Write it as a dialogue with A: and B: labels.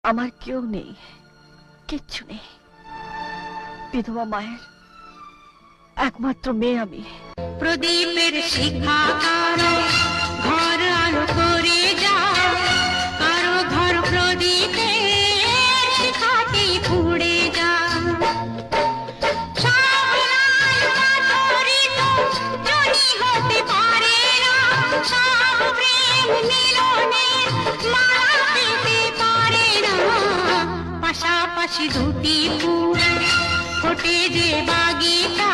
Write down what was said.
A: আমার কেউ নেই, কিচ্ছু নেই। বিধবা মায়ের একমাত্র মেয়ে আমি।
B: প্রদীপের শিখা কারো ঘর আলো করে যা, কারো ঘর প্রদীপের শিখাতেই পুড়ে যা। সব লাল পাথরই তো জনি হতে পারে না, সব প্রেম মিলনের মালা পেতে পারে না। পাশাপাশি দুটি ফুল ফোটে যে বাগিচা,